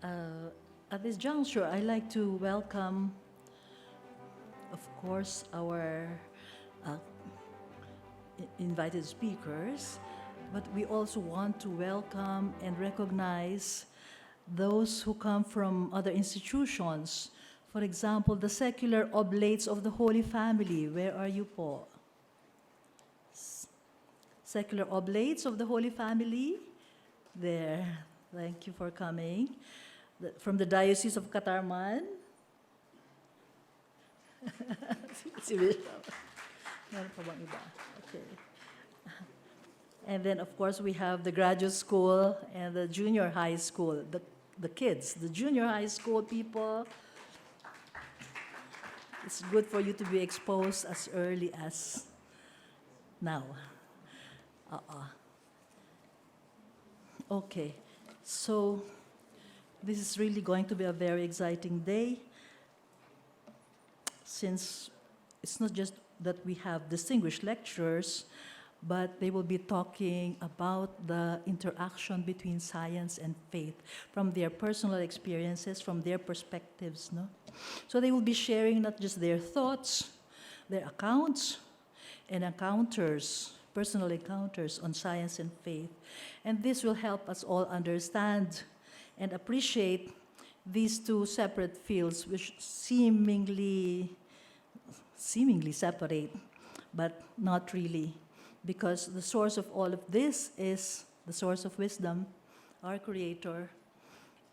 At this juncture, I'd like to welcome, of course, our uh, invited speakers, but we also want to welcome and recognize those who come from other institutions. For example, the secular oblates of the Holy Family. Where are you po? Secular oblates of the Holy Family. There. Thank you for coming. From the Diocese of Catarman. Si Bishop. Meron pa bang iba? Okay. And then, of course, we have the graduate school and the junior high school, the kids, the junior high school people. It's good for you to be exposed as early as now. Okay, so this is really going to be a very exciting day, since it's not just that we have distinguished lecturers, but they will be talking about the interaction between science and faith from their personal experiences, from their perspectives, no? So they will be sharing not just their thoughts, their accounts and encounters, personal encounters on science and faith. And this will help us all understand and appreciate these two separate fields which seemingly separate, but not really, because the source of all of this is the source of wisdom, our Creator,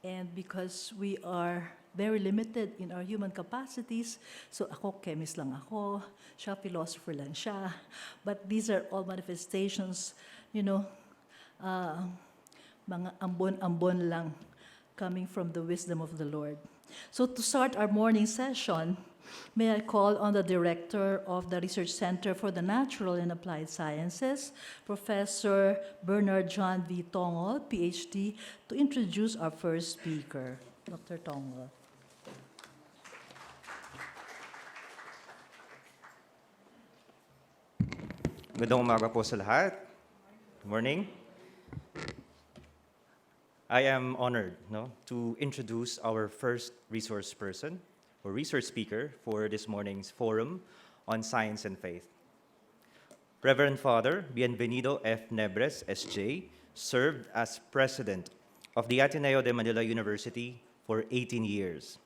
and because we are very limited in our human capacities, so ako, chemist lang ako, siya, philosopher lang siya, but these are all manifestations, mga ambon-ambon lang coming from the wisdom of the Lord. So to start our morning session, may I call on the Director of the Research Center for the Natural and Applied Sciences, Professor Bernard John V. Tongol, PhD, to introduce our first speaker. Dr. Tongol. Magandang umaga po sa lahat. Good morning. I am honored to introduce our first resource person or research speaker for this morning's forum on science and faith. Reverend Father Bienvenido F. Nebres, S.J., served as president of the Ateneo de Manila University for 18 years,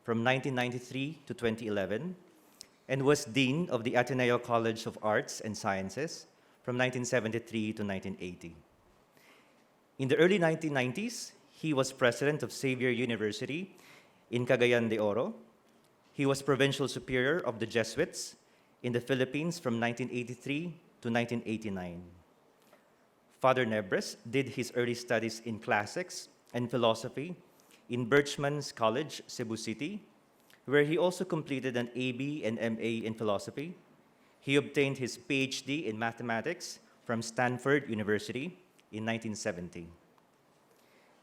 from 1993 to 2011, and was Dean of the Ateneo College of Arts and Sciences from 1973 to 1980. In the early 1990s, he was president of Xavier University in Cagayan de Oro. He was provincial superior of the Jesuits in the Philippines from 1983 to 1989. Father Nebres did his early studies in classics and philosophy in Birchman's College, Cebu City, where he also completed an AB and MA in philosophy. He obtained his PhD in mathematics from Stanford University in 1970.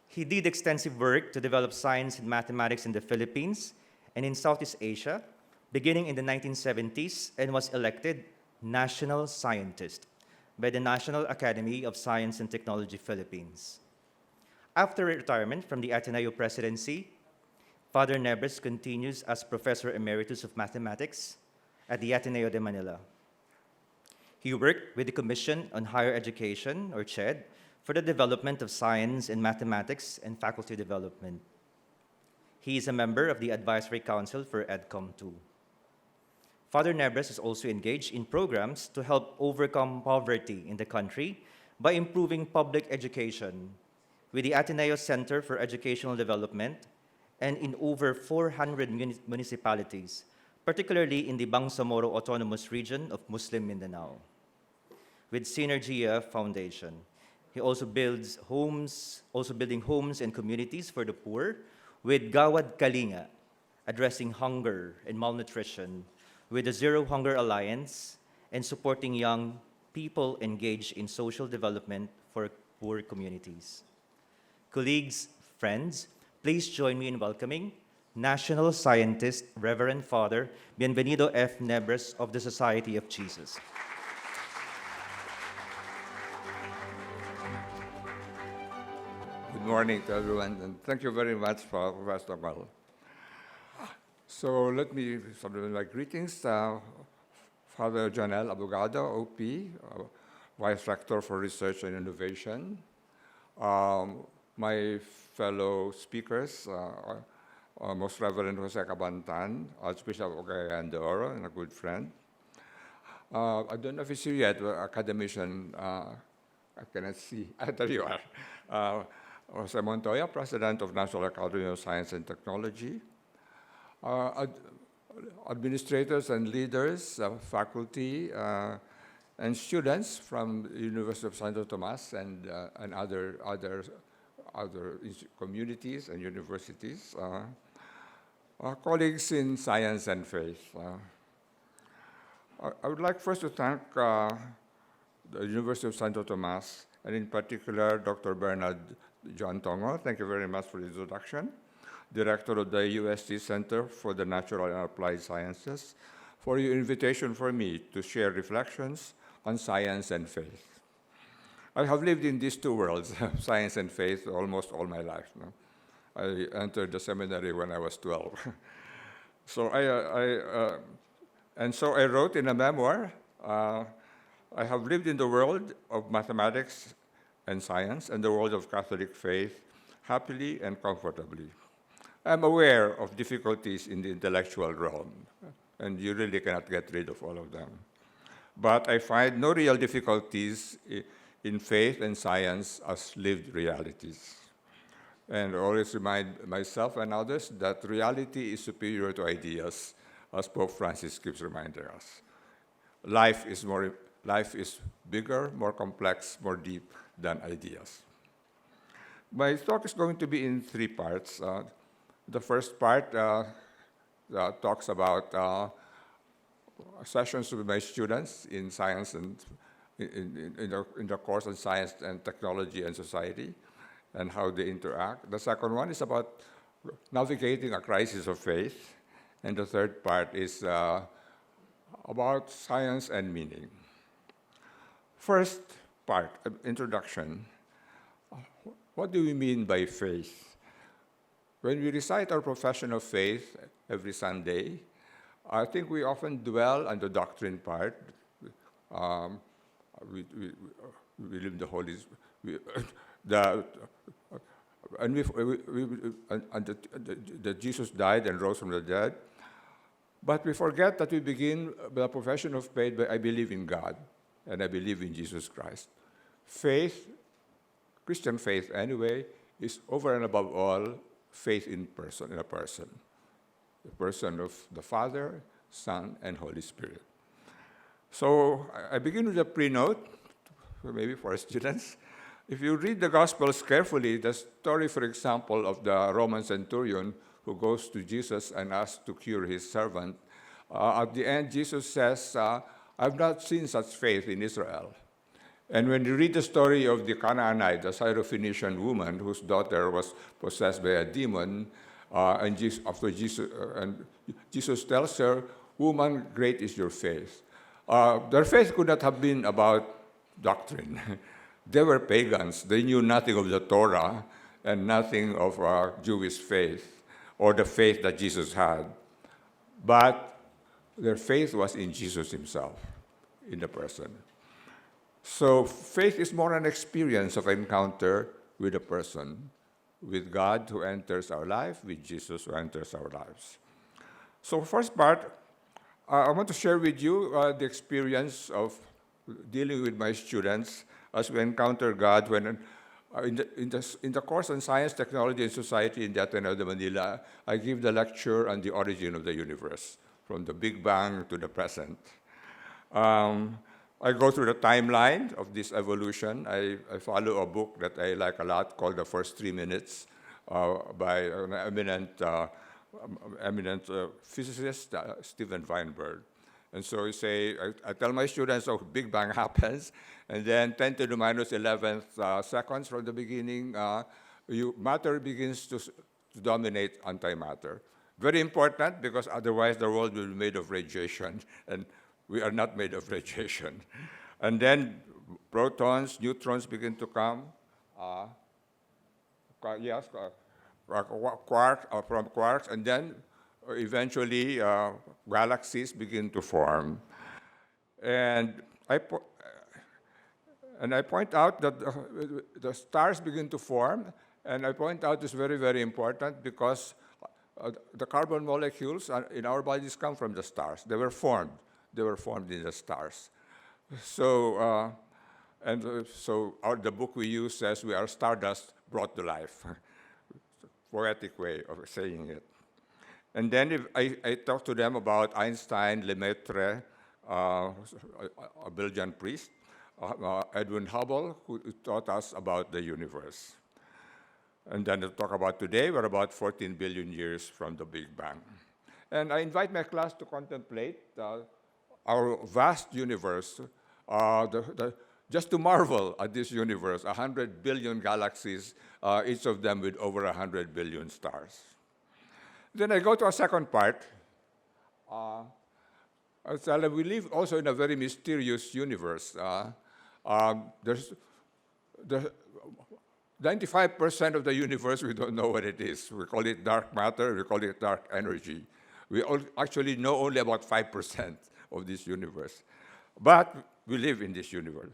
He did extensive work to develop science and mathematics in the Philippines and in Southeast Asia, beginning in the 1970s, and was elected National Scientist by the National Academy of Science and Technology Philippines. After retirement from the Ateneo presidency, Father Nebres continues as Professor Emeritus of Mathematics at the Ateneo de Manila. He worked with the Commission on Higher Education, or CHED, for the development of science and mathematics and faculty development. He is a member of the Advisory Council for EDCOM 2. Father Nebres is also engaged in programs to help overcome poverty in the country by improving public education with the Ateneo Center for Educational Development and in over 400 municipalities, particularly in the Bangsamoro Autonomous Region of Muslim Mindanao. With Synergia Foundation, he also building homes and communities for the poor, with Gawad Kalinga, addressing hunger and malnutrition, with the Zero Hunger Alliance, and supporting young people engaged in social development for poor communities. Colleagues, friends, please join me in welcoming National Scientist Reverend Father Bienvenido F. Nebres of the Society of Jesus. Good morning to everyone, and thank you very much for Pastor Mal. So let me start with my greetings. Father Janelle Abogado, OP, Vice Rector for Research and Innovation. My fellow speakers, Most Reverend Jose Cabantan, Archbishop of Cagayan de Oro, and a good friend. I don't know if it's you yet, but academician, I cannot see. There you are. Jose Montoya, President of National Academy of Science and Technology. Administrators and leaders, faculty, and students from the University of Santo Tomas and other communities and universities. Colleagues in science and faith. I would like first to thank the University of Santo Tomas, and in particular, Dr. Bernard John Tongo. Thank you very much for the introduction. Director of the UST Center for the Natural and Applied Sciences, for your invitation for me to share reflections on science and faith. I have lived in these two worlds, science and faith, almost all my life. No? I entered the seminary when I was 12. So I wrote in a memoir, I have lived in the world of mathematics and science and the world of Catholic faith happily and comfortably. I'm aware of difficulties in the intellectual realm, and you really cannot get rid of all of them. But I find no real difficulties in faith and science as lived realities. And I always remind myself and others that reality is superior to ideas, as Pope Francis keeps reminding us. Life is bigger, more complex, more deep than ideas. My talk is going to be in three parts. The first part talks about sessions with my students in science and in the course on science and technology and society and how they interact. The second one is about navigating a crisis of faith. And the third part is about science and meaning. First part, introduction. What do we mean by faith? When we recite our profession of faith every Sunday, I think we often dwell on the doctrine part. We live the Holy that Jesus died and rose from the dead. But we forget that we begin the profession of faith by I believe in God and I believe in Jesus Christ. Faith, Christian faith anyway, is over and above all faith in a person. The person of the Father, Son, and Holy Spirit. So I begin with a pre-note, maybe for students. If you read the Gospels carefully, the story, for example, of the Roman centurion who goes to Jesus and asks to cure his servant, at the end, Jesus says, I've not seen such faith in Israel. And when you read the story of the Canaanite, the Syrophoenician woman whose daughter was possessed by a demon, and Jesus tells her, woman, great is your faith. Their faith could not have been about doctrine. They were pagans. They knew nothing of the Torah and nothing of Jewish faith or the faith that Jesus had. But their faith was in Jesus himself, in the person. So faith is more an experience of encounter with a person, with God who enters our life, with Jesus who enters our lives. So first part, I want to share with you the experience of dealing with my students as we encounter God when in the course on Science, Technology, and Society in the Ateneo de Manila, I give the lecture on the origin of the universe, from the Big Bang to the present. I go through the timeline of this evolution. I follow a book that I like a lot called The First 3 Minutes by an eminent physicist, Steven Weinberg. And so I tell my students, Big Bang happens, and then 10 to the minus 11th seconds from the beginning, matter begins to dominate antimatter. Very important, because otherwise the world will be made of radiation, and we are not made of radiation. And then protons, neutrons begin to come. yes, from quarks, and then eventually galaxies begin to form. And I point out that the stars begin to form, and I point out this very, very important because the carbon molecules in our bodies come from the stars. They were formed. They were formed in the stars. So, the book we use says we are stardust brought to life. Poetic way of saying it. And then if I talk to them about Einstein, Lemaitre, a Belgian priest, Edwin Hubble, who taught us about the universe. And then to talk about today, we're about 14 billion years from the Big Bang. And I invite my class to contemplate our vast universe, just to marvel at this universe, 100 billion galaxies, each of them with over 100 billion stars. Then I go to a second part. We live also in a very mysterious universe. There's 95% of the universe, we don't know what it is. We call it dark matter, we call it dark energy. We actually know only about 5% of this universe. But we live in this universe.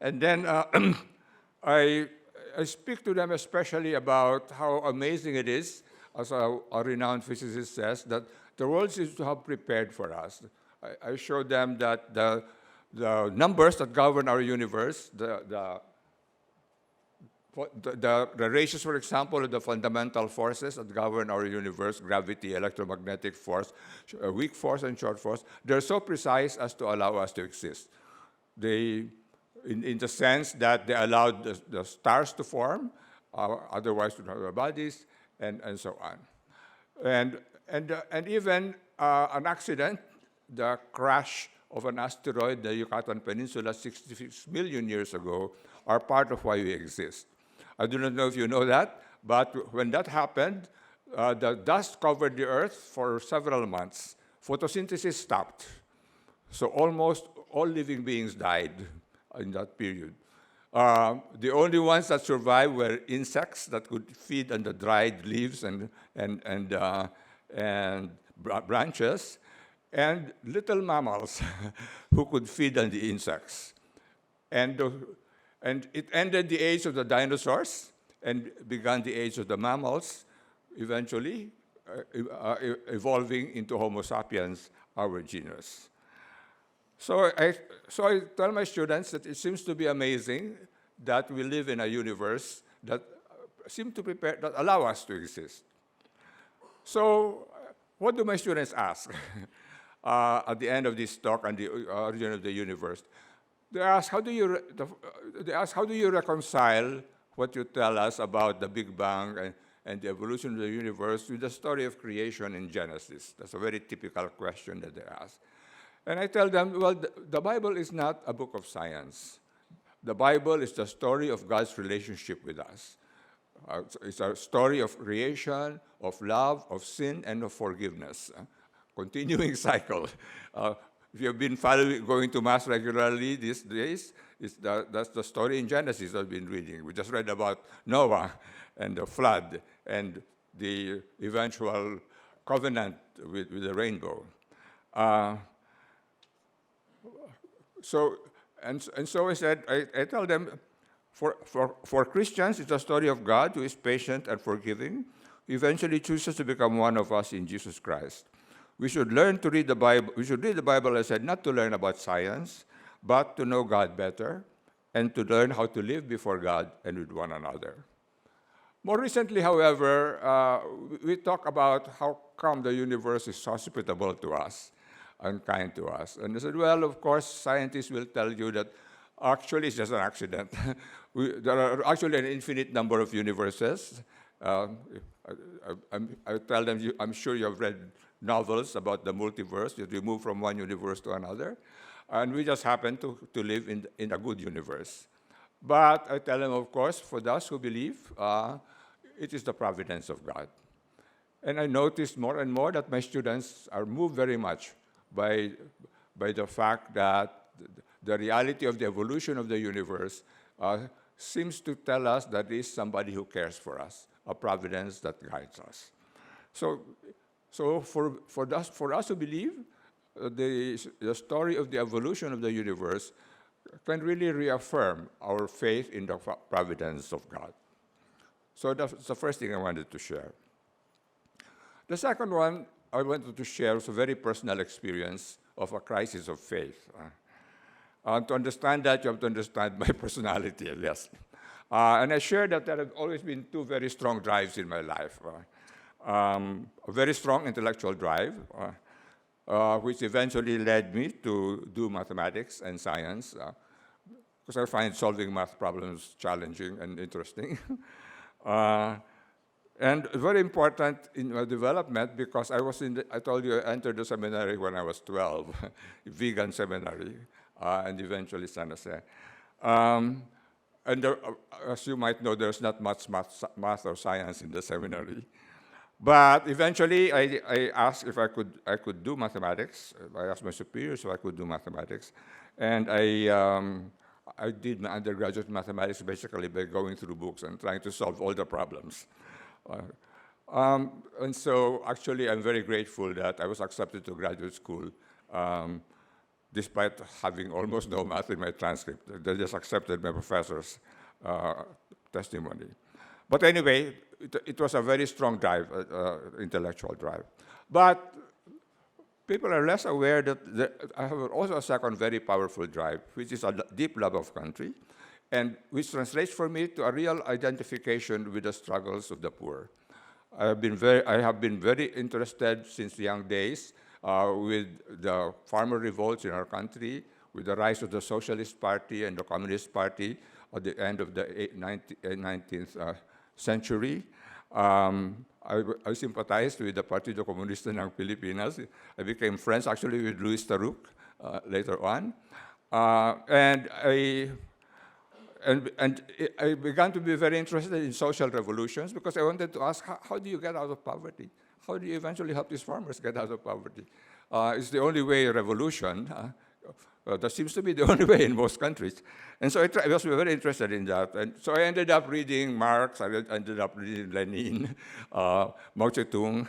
And then I speak to them especially about how amazing it is, as a renowned physicist says, that the world seems to have prepared for us. I show them that the numbers that govern our universe, the ratios, for example, of the fundamental forces that govern our universe, gravity, electromagnetic force, weak force, and short force, they're so precise as to allow us to exist. In the sense that they allowed the stars to form, otherwise we don't have our bodies, and so on. And even an accident, the crash of an asteroid, the Yucatan Peninsula, 66 million years ago, are part of why we exist. I do not know if you know that, but when that happened, the dust covered the Earth for several months. Photosynthesis stopped. So almost all living beings died in that period. The only ones that survived were insects that could feed on the dried leaves and branches, and little mammals who could feed on the insects. And it ended the age of the dinosaurs and began the age of the mammals, eventually evolving into Homo sapiens, our genus. So I tell my students that it seems to be amazing that we live in a universe that seem to prepare, that allow us to exist. So what do my students ask at the end of this talk on the origin of the universe? They ask, how do you reconcile what you tell us about the Big Bang and the evolution of the universe with the story of creation in Genesis? That's a very typical question that they ask. And I tell them, well, the Bible is not a book of science. The Bible is the story of God's relationship with us. It's a story of creation, of love, of sin, and of forgiveness. Continuing cycle. If you've been going to Mass regularly these days, that's the story in Genesis I've been reading. We just read about Noah and the flood and the eventual covenant with the rainbow. So I said, I tell them, for Christians, it's a story of God who is patient and forgiving, who eventually chooses to become one of us in Jesus Christ. We should learn to read the Bible. We should read the Bible, I said, not to learn about science, but to know God better and to learn how to live before God and with one another. More recently, however, we talk about how come the universe is hospitable to us and kind to us. And I said, well, of course, scientists will tell you that actually it's just an accident. There are actually an infinite number of universes. I tell them, I'm sure you have read novels about the multiverse, that we move from one universe to another. And we just happen to live in a good universe. But I tell them, of course, for those who believe, it is the providence of God. And I noticed more and more that my students are moved very much by the fact that the reality of the evolution of the universe seems to tell us that there is somebody who cares for us, a providence that guides us. So for us to believe, the story of the evolution of the universe can really reaffirm our faith in the providence of God. So that's the first thing I wanted to share. The second one I wanted to share was a very personal experience of a crisis of faith. To understand that, you have to understand my personality, yes. And I shared that there have always been two very strong drives in my life. A very strong intellectual drive, which eventually led me to do mathematics and science, because I find solving math problems challenging and interesting. And very important in my development, because I told you I entered the seminary when I was 12, vegan seminary, and eventually San Jose. And there, as you might know, there's not much math or science in the seminary. But eventually, I asked if I could do mathematics. I asked my superiors if I could do mathematics. And I did my undergraduate mathematics basically by going through books and trying to solve all the problems. And so actually, I'm very grateful that I was accepted to graduate school despite having almost no math in my transcript. They just accepted my professor's testimony. But anyway, it was a very strong drive, intellectual drive. But people are less aware that I have also a second very powerful drive, which is a deep love of country, and which translates for me to a real identification with the struggles of the poor. I have been very interested since young days with the farmer revolts in our country, with the rise of the Socialist Party and the Communist Party at the end of the 19th century. I sympathized with the Partido Comunista ng Pilipinas. I became friends actually with Luis Taruc later on. And I began to be very interested in social revolutions because I wanted to ask, how do you get out of poverty? How do you eventually help these farmers get out of poverty? It's the only way revolution. That seems to be the only way in most countries. And so I was very interested in that. And so I ended up reading Marx, I ended up reading Lenin, Mao Zedong.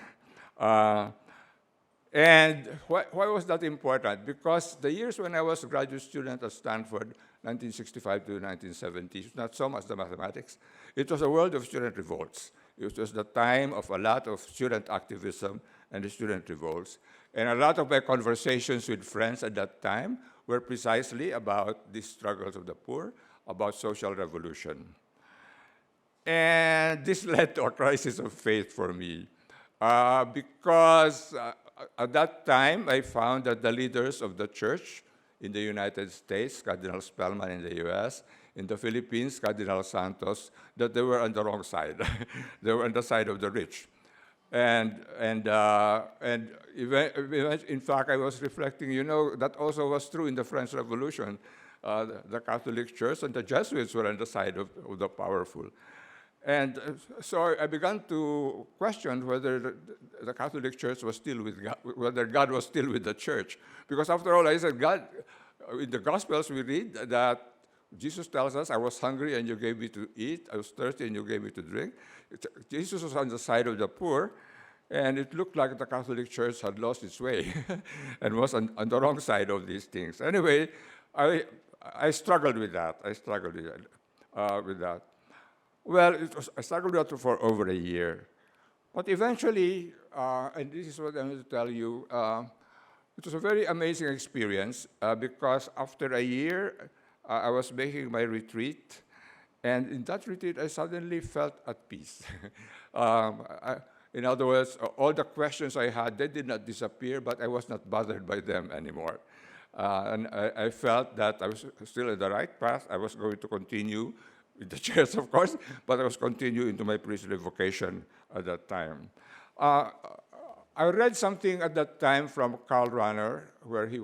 And why was that important? Because the years when I was a graduate student at Stanford, 1965 to 1970, not so much the mathematics, it was a world of student revolts. It was the time of a lot of student activism and the student revolts. And a lot of my conversations with friends at that time were precisely about the struggles of the poor, about social revolution. And this led to a crisis of faith for me, because at that time I found that the leaders of the church in the United States, Cardinal Spellman in the US, in the Philippines, Cardinal Santos, that they were on the wrong side. They were on the side of the rich. And in fact, I was reflecting, that also was true in the French Revolution. The Catholic Church and the Jesuits were on the side of the powerful. And so I began to question whether the Catholic Church was still with God, whether God was still with the church. Because after all, I said, God, in the Gospels we read that Jesus tells us, I was hungry and you gave me to eat. I was thirsty and you gave me to drink. Jesus was on the side of the poor, and it looked like the Catholic Church had lost its way and was on the wrong side of these things. Anyway, I struggled with that. Well, I struggled with that for over a year. But eventually, and this is what I'm going to tell you, it was a very amazing experience because after a year, I was making my retreat, and in that retreat, I suddenly felt at peace. In other words, all the questions I had, they did not disappear, but I was not bothered by them anymore. And I felt that I was still in the right path. I was going to continue in the church, of course, but I was continuing into my priestly vocation at that time. I read something at that time from Karl Rahner, where he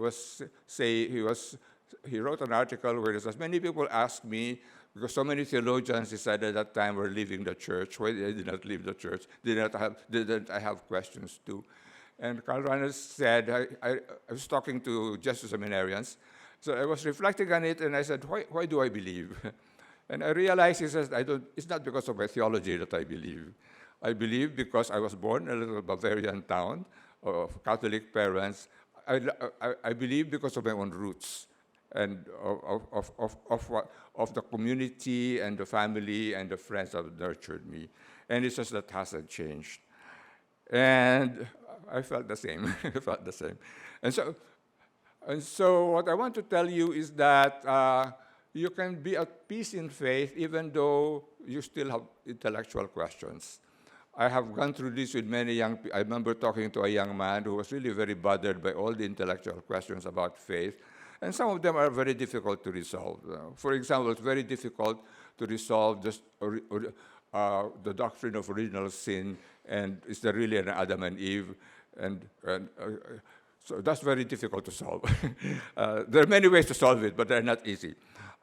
wrote an article where he says, many people ask me, because so many theologians, he said at that time, were leaving the church. Why they did not leave the church? Didn't I have questions too? And Karl Rahner said, I was talking to Jesuit seminarians, so I was reflecting on it, and I said, why do I believe? And I realized, he says, it's not because of my theology that I believe. I believe because I was born in a little Bavarian town of Catholic parents. I believe because of my own roots and of the community and the family and the friends that nurtured me. And it's just that hasn't changed. And I felt the same. I felt the same. And so what I want to tell you is that you can be at peace in faith even though you still have intellectual questions. I have gone through this with many young people. I remember talking to a young man who was really very bothered by all the intellectual questions about faith. And some of them are very difficult to resolve. For example, it's very difficult to resolve the doctrine of original sin, and is there really an Adam and Eve? So that's very difficult to solve. There are many ways to solve it, but they're not easy.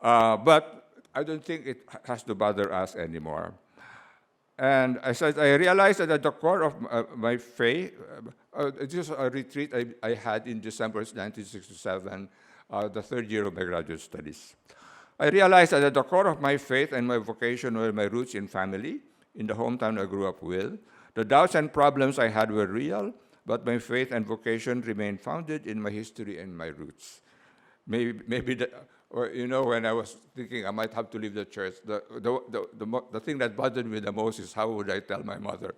But I don't think it has to bother us anymore. And I realized that at the core of my faith, this is a retreat I had in December 1967, the third year of my graduate studies. I realized that at the core of my faith and my vocation were my roots in family, in the hometown I grew up with. The doubts and problems I had were real, but my faith and vocation remained founded in my history and my roots. When I was thinking I might have to leave the church, the thing that bothered me the most is how would I tell my mother?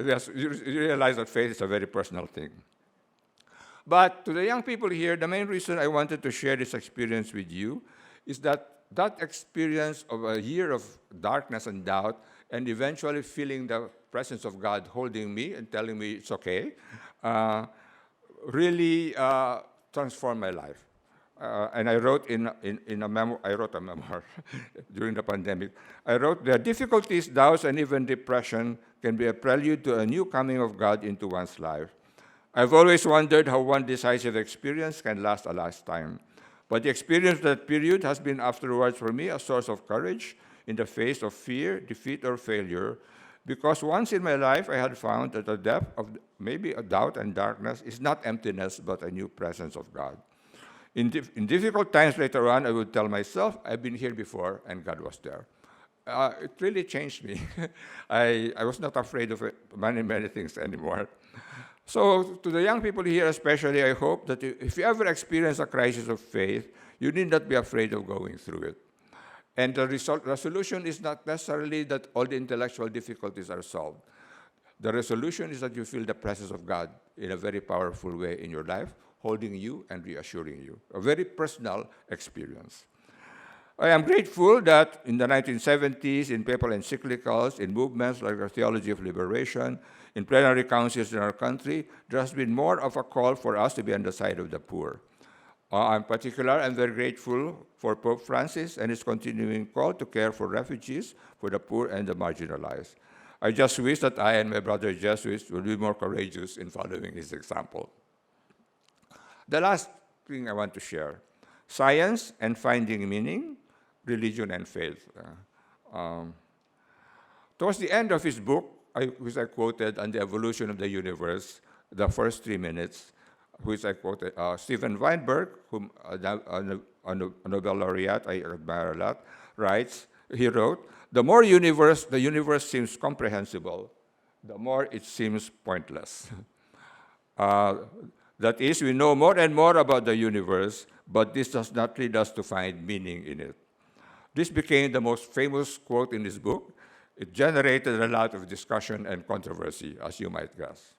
Yes, you realize that faith is a very personal thing. But to the young people here, the main reason I wanted to share this experience with you is that experience of a year of darkness and doubt and eventually feeling the presence of God holding me and telling me it's okay, really transformed my life. And I wrote I wrote a memoir during the pandemic. I wrote, "The difficulties, doubts, and even depression can be a prelude to a new coming of God into one's life. I've always wondered how one decisive experience can last a lifetime. But the experience of that period has been afterwards for me a source of courage in the face of fear, defeat, or failure, because once in my life I had found that the depth of maybe a doubt and darkness is not emptiness, but a new presence of God. In difficult times later on, I would tell myself, I've been here before, and God was there." It really changed me. I was not afraid of many things anymore. So to the young people here especially, I hope that if you ever experience a crisis of faith, you need not be afraid of going through it. And the resolution is not necessarily that all the intellectual difficulties are solved. The resolution is that you feel the presence of God in a very powerful way in your life, holding you and reassuring you. A very personal experience. I am grateful that in the 1970s, in papal encyclicals, in movements like the Theology of Liberation, in plenary councils in our country, there has been more of a call for us to be on the side of the poor. In particular, I'm very grateful for Pope Francis and his continuing call to care for refugees, for the poor and the marginalized. I just wish that I and my brother Jesuits would be more courageous in following his example. The last thing I want to share, science and finding meaning, religion and faith. Towards the end of his book, which I quoted on the evolution of the universe, the first 3 minutes, which I quoted, Steven Weinberg, whom a Nobel laureate I admire a lot, he wrote, the more the universe seems comprehensible, the more it seems pointless. That is, we know more and more about the universe, but this does not lead us to find meaning in it. This became the most famous quote in his book. It generated a lot of discussion and controversy, as you might guess.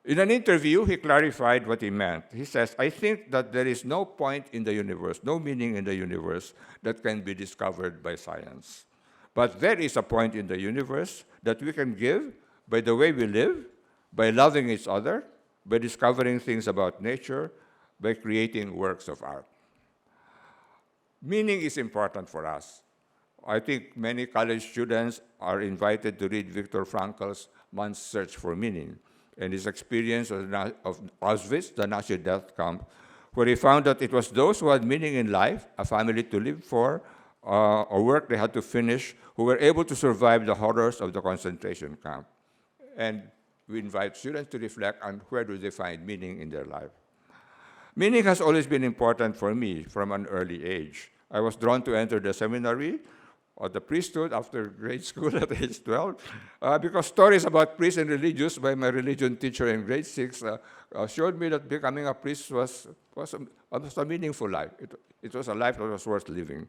In an interview, he clarified what he meant. He says, "I think that there is no point in the universe, no meaning in the universe that can be discovered by science. But there is a point in the universe that we can give by the way we live, by loving each other, by discovering things about nature, by creating works of art." Meaning is important for us. I think many college students are invited to read Viktor Frankl's Man's Search for Meaning and his experience of Auschwitz, the Nazi death camp, where he found that it was those who had meaning in life, a family to live for, or work they had to finish, who were able to survive the horrors of the concentration camp. And we invite students to reflect on where do they find meaning in their life. Meaning has always been important for me from an early age. I was drawn to enter the seminary or the priesthood after grade school at age 12, because stories about priests and religious by my religion teacher in grade 6 showed me that becoming a priest was a meaningful life. It was a life that was worth living.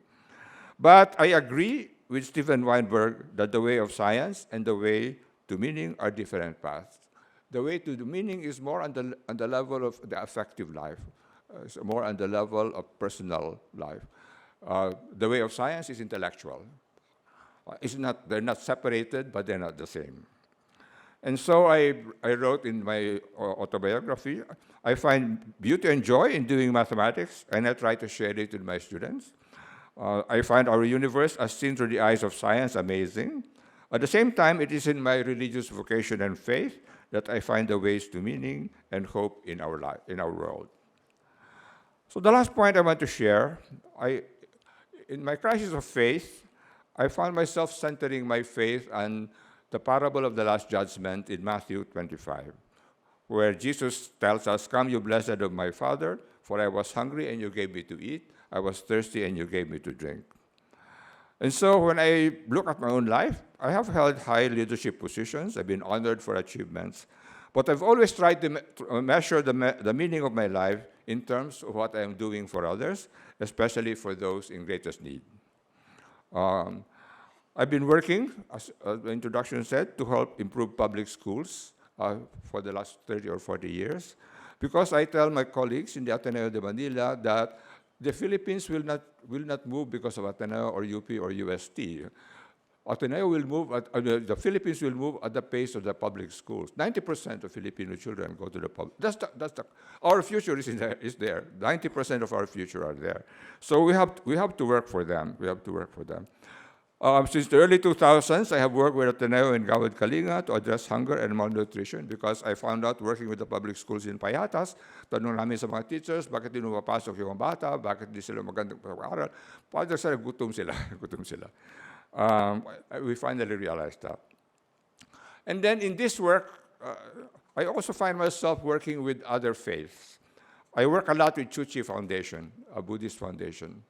But I agree with Stephen Weinberg that the way of science and the way to meaning are different paths. The way to the meaning is more on the level of the affective life, it's more on the level of personal life. The way of science is intellectual. They're not separated, but they're not the same. And so I wrote in my autobiography, I find beauty and joy in doing mathematics, and I try to share it with my students. I find our universe, as seen through the eyes of science, amazing. At the same time, it is in my religious vocation and faith that I find the ways to meaning and hope in our life, in our world. So the last point I want to share, in my crisis of faith, I found myself centering my faith on the parable of the Last Judgment in Matthew 25, where Jesus tells us, "Come, you blessed of my Father, for I was hungry and you gave me to eat. I was thirsty and you gave me to drink." And so when I look at my own life, I have held high leadership positions. I've been honored for achievements. But I've always tried to measure the meaning of my life in terms of what I am doing for others, especially for those in greatest need. I've been working, as the introduction said, to help improve public schools for the last 30 or 40 years, because I tell my colleagues in the Ateneo de Manila that the Philippines will not move because of Ateneo or UP or UST. Ateneo will move, the Philippines will move at the pace of the public schools. 90% of Filipino children go to the public. Our future is there. 90% of our future are there. So we have to work for them. We have to work for them. Since the early 2000s, I have worked with Ateneo in Gawad Kalinga to address hunger and malnutrition, because I found out working with the public schools in Payatas, tanong namin sa mga teachers, bakit di lumapasok yung bata, bakit di sila magandang pag-aaral. Father said, gutom sila, gutom sila. We finally realized that. And then in this work, I also find myself working with other faiths. I work a lot with Chuchi Foundation, a Buddhist foundation.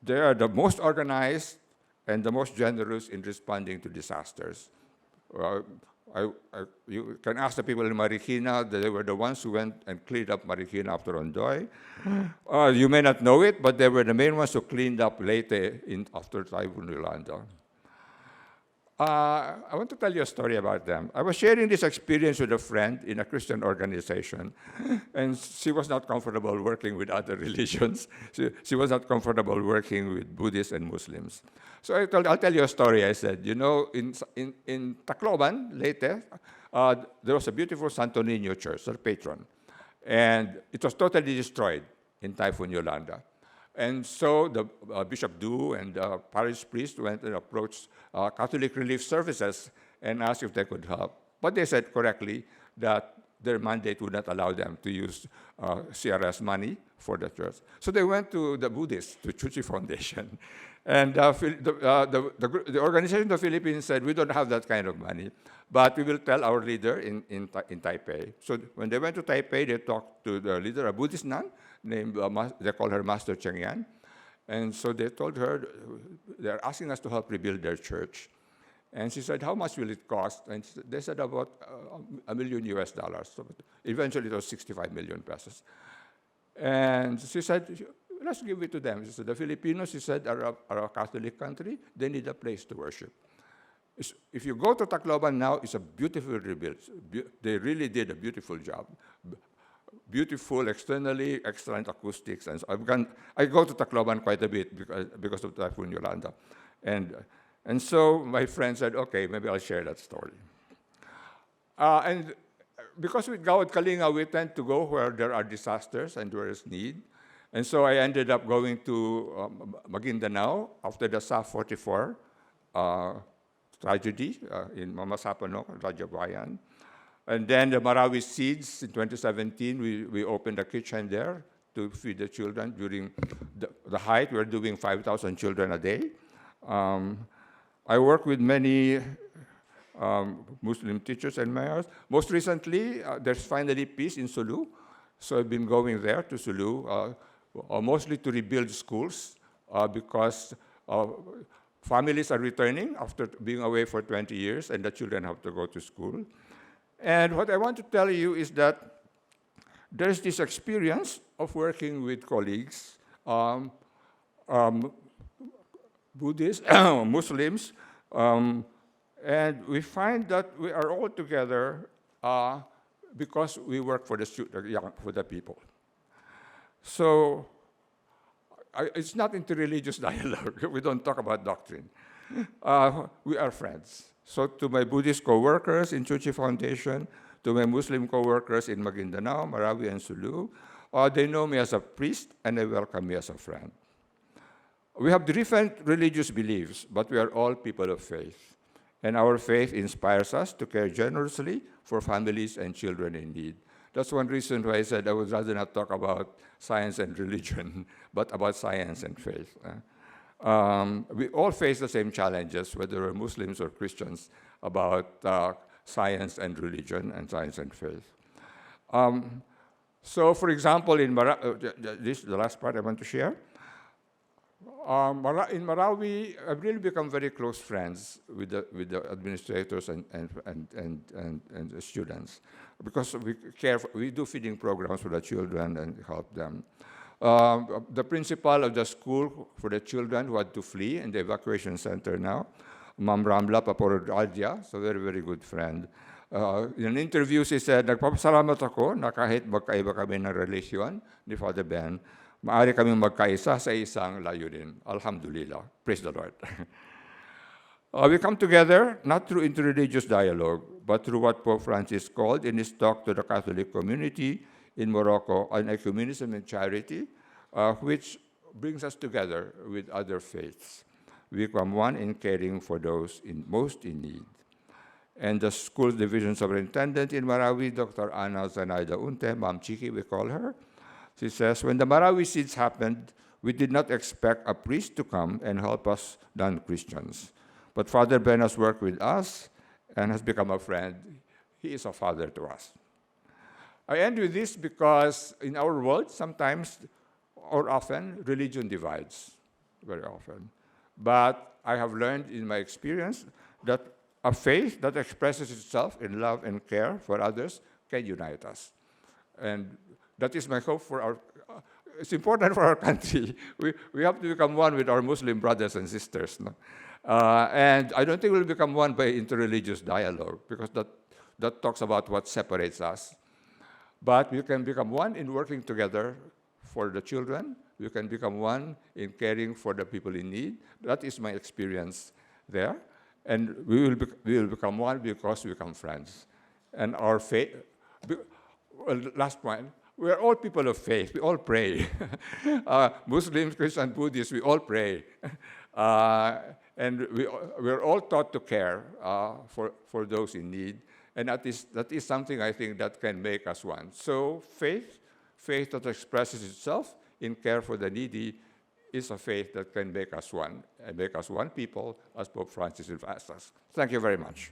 They are the most organized and the most generous in responding to disasters. You can ask the people in Marikina, they were the ones who went and cleaned up Marikina after Ondoy. You may not know it, but they were the main ones who cleaned up Leyte after Typhoon Yolanda. I want to tell you a story about them. I was sharing this experience with a friend in a Christian organization, and she was not comfortable working with other religions. She was not comfortable working with Buddhists and Muslims. So I'll tell you a story. I said, you know, in Tacloban, Leyte, there was a beautiful Santo Niño church, their patron, and it was totally destroyed in Typhoon Yolanda. And so the Bishop Du and the parish priest went and approached Catholic Relief Services and asked if they could help. But they said correctly that their mandate would not allow them to use CRS money for the church. So they went to the Buddhists, to Chuchi Foundation. And the organization of the Philippines said, we don't have that kind of money, but we will tell our leader in Taipei. So when they went to Taipei, they talked to the leader, a Buddhist nun, named, they call her Master Cheng Yan. And so they told her, they're asking us to help rebuild their church. And she said, how much will it cost? And they said about $1 million US. So eventually it was 65 million pesos. And she said, let's give it to them. She said, the Filipinos, she said, are a Catholic country. They need a place to worship. If you go to Tacloban now, it's a beautiful rebuild. They really did a beautiful job. Beautiful externally, excellent acoustics. And so I go to Tacloban quite a bit because of Typhoon Yolanda. And so my friend said, okay, maybe I'll share that story. And because with Gawad Kalinga, we tend to go where there are disasters and where there's need. And so I ended up going to Maguindanao after the SA 44 tragedy in Mamasapano, Rajabayan. And then the Marawi Seeds in 2017, we opened a kitchen there to feed the children during the height. We're doing 5,000 children a day. I work with many Muslim teachers and mayors. Most recently, there's finally peace in Sulu. So I've been going there to Sulu mostly to rebuild schools because families are returning after being away for 20 years, and the children have to go to school. And what I want to tell you is that there's this experience of working with colleagues, Buddhists, Muslims, and we find that we are all together because we work for for the people. So it's not interreligious dialogue. We don't talk about doctrine. We are friends. So to my Buddhist co-workers in Chuchi Foundation, to my Muslim co-workers in Maguindanao, Marawi, and Sulu, they know me as a priest, and they welcome me as a friend. We have different religious beliefs, but we are all people of faith. And our faith inspires us to care generously for families and children in need. That's one reason why I said I would rather not talk about science and religion, but about science and faith. We all face the same challenges, whether we're Muslims or Christians, about science and religion and science and faith. So, for example, in this is the last part I want to share. In Marawi, I've really become very close friends with the administrators and the students because we do feeding programs for the children and help them. The principal of the school for the children who had to flee in the evacuation center now, Ma'am Ramla Paporodaldia, so very, very good friend. In an interview, she said, "Nagpapasalamat ako na kahit magkaiba kami ng relasyon ni Father Ben, maaari kaming magkaisa sa isang layunin." Alhamdulillah. Praise the Lord. We come together not through interreligious dialogue, but through what Pope Francis called in his talk to the Catholic community in Morocco on ecumenism and charity, which brings us together with other faiths. We become one in caring for those most in need. And the school division superintendent in Marawi, Dr. Ana Zanaida Unte, Ma'am Chiki, we call her, she says, when the Marawi seeds happened, we did not expect a priest to come and help us non-Christians. But Father Ben has worked with us and has become a friend. He is a father to us. I end with this because in our world, sometimes or often, religion divides, very often. But I have learned in my experience that a faith that expresses itself in love and care for others can unite us. And that is my hope for our, it's important for our country. We have to become one with our Muslim brothers and sisters. No? And I don't think we'll become one by interreligious dialogue, because that talks about what separates us. But we can become one in working together for the children. We can become one in caring for the people in need. That is my experience there. And we will become one because we become friends. And our faith, well, last point, we are all people of faith. We all pray. Muslims, Christians, Buddhists, we all pray. And we are all taught to care for those in need. And that is something I think that can make us one. So faith that expresses itself in care for the needy, is a faith that can make us one, and make us one people, as Pope Francis has asked us. Thank you very much.